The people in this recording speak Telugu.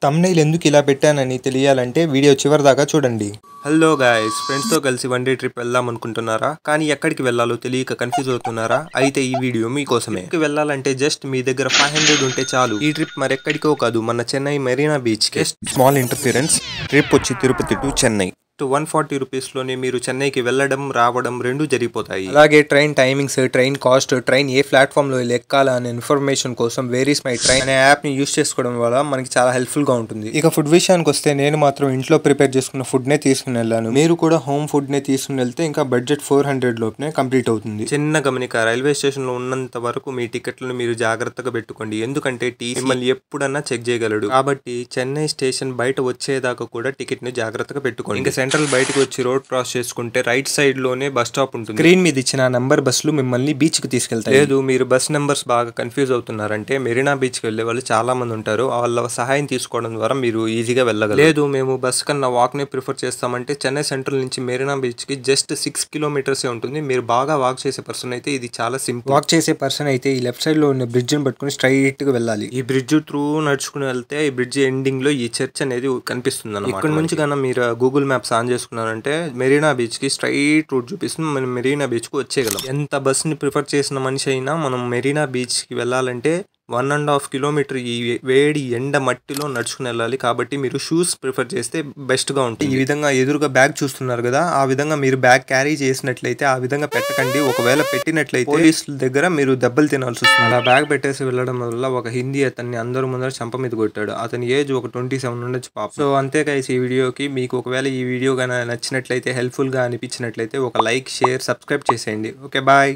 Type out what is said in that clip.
థంబ్‌నెయిల్ ఎందుకు ఇలా పెట్టానని తెలియాలంటే వీడియో చివరిదాకా చూడండి. హలో గైస్, ఫ్రెండ్స్తో కలిసి వన్ డే ట్రిప్ వెళ్దాం అనుకుంటున్నారా? కానీ ఎక్కడికి వెళ్ళాలో తెలియక కన్ఫ్యూజ్ అవుతున్నారా? అయితే ఈ వీడియో మీకోసమే. ట్రిప్కి వెళ్ళాలంటే జస్ట్ మీ దగ్గర 500 ఉంటే చాలు. ఈ ట్రిప్ మరెక్కడికో కాదు, మన చెన్నై మెరీనా బీచ్ కి. స్మాల్ ఇంటర్ఫిరెన్స్, ట్రిప్ వచ్చి తిరుపతి టు చెన్నై. 140 రూపీస్లోనే మీరు చెన్నైకి వెళ్ళడం రావడం రెండు జరిగిపోతాయి. అలాగే train timings, train cost, train ఏ ప్లాట్ఫామ్లో ఎక్కాలా అనే ఇన్ఫర్మేషన్ కోసం వేరీస్ మై ట్రైన్ అనే యాప్ని యూస్ చేసుకోవడం వల్ల మనకి చాలా హెల్ప్ఫుల్గా ఉంటుంది. ఇక ఫుడ్ విషయానికి వస్తే నేను మాత్రం ఇంట్లో ప్రిపేర్ చేసుకున్న ఫుడ్నే తీసుకుని వెళ్ళాను. మీరు కూడా హోమ్ ఫుడ్నే తీసుకుని వెళ్తే ఇంకా బడ్జెట్ 400 లోపునే కంప్లీట్ అవుతుంది. చిన్న గమనిక, రైల్వే స్టేషన్లో ఉన్నంత వరకు మీ టికెట్లను మీరు జాగ్రత్తగా పెట్టుకోండి. ఎందుకంటే మిమ్మల్ని ఎప్పుడన్నా చెక్ చేయగలడు. కాబట్టి చెన్నై స్టేషన్ బయట వచ్చేదాకా కూడా టికెట్ని జాగ్రత్తగా పెట్టుకోండి. ఇంకా సెంట్రల్ బయటకు వచ్చి రోడ్ క్రాస్ చేసుకుంటే రైట్ సైడ్ లోనే బస్ స్టాప్ ఉంటుంది. స్క్రీన్ మీద ఇచ్చిన నంబర్ బస్సులు మిమ్మల్ని బీచ్ కి తీసుకెళ్తాయి. లేదు మీరు బస్ నెంబర్స్ బాగా కన్ఫ్యూజ్ అవుతున్నారంటే మెరీనా బీచ్ కి వెళ్లే వాళ్ళు చాలా మంది ఉంటారు. వాళ్ళ సహాయం తీసుకోవడం ద్వారా మీరు ఈజీగా వెళ్ళగలరు. లేదు మేము బస్ కన్నా వాక్ నే ప్రిఫర్ చేస్తామంటే చెన్నై సెంట్రల్ నుంచి మెరీనా బీచ్ కి జస్ట్ 6 కిలోమీటర్స్ ఉంటుంది. మీరు బాగా వాక్ చేసే పర్సన్ అయితే ఇది చాలా సింపుల్. వాక్ చేసే పర్సన్ అయితే ఈ లెఫ్ట్ సైడ్ లో ఉన్న బ్రిడ్జ్ ని పట్టుకుని స్ట్రైట్ గా వెళ్ళాలి. ఈ బ్రిడ్జ్ త్రూ నడుచుకుని వెళ్తే ఈ బ్రిడ్జ్ ఎండింగ్ లో ఈ చర్చ్ అనేది కనిపిస్తుంది అన్నమాట. ఇక్కడ నుంచి కన్నా మీరు గూగుల్ మ్యాప్స్ ఆన్ చేసుకున్నారు అంటే మెరీనా బీచ్ కి స్ట్రైట్ రూట్ చూపిస్తుంది. మనం మెరీనా బీచ్ కు వచ్చేయగలం. ఎంత బస్ ని ప్రిఫర్ చేసిన మనిషి అయినా మనం మెరీనా బీచ్ కి వెళ్ళాలంటే 1.5 కిలోమీటర్ ఈ వేడి ఎండ మట్టిలో నడుచుకుని వెళ్ళాలి. కాబట్టి మీరు షూస్ ప్రిఫర్ చేస్తే బెస్ట్ గా ఉంటుంది. ఈ విధంగా ఎదురుగా బ్యాగ్ చూస్తున్నారు కదా, ఆ విధంగా మీరు బ్యాగ్ క్యారీ చేసినట్లయితే ఆ విధంగా పెట్టకండి. ఒకవేళ పెట్టినట్లయితే పోలీసుల దగ్గర మీరు దెబ్బలు తినాల్సి వస్తుంది. అలా బ్యాగ్ పెట్టేసి వెళ్ళడం వల్ల ఒక హిందీ అతన్ని అందరూ ముందర చంప మీద కొట్టాడు. అతని ఏజ్ ఒక 27 ఉండొచ్చు పాప. సో అంతే గైస్, ఈ వీడియోకి మీకు ఒకవేళ ఈ వీడియో గానీ నచ్చినట్లయితే, హెల్ప్ఫుల్ గా అనిపించినట్లయితే ఒక లైక్, షేర్, సబ్స్క్రైబ్ చేసేయండి. Okay bye.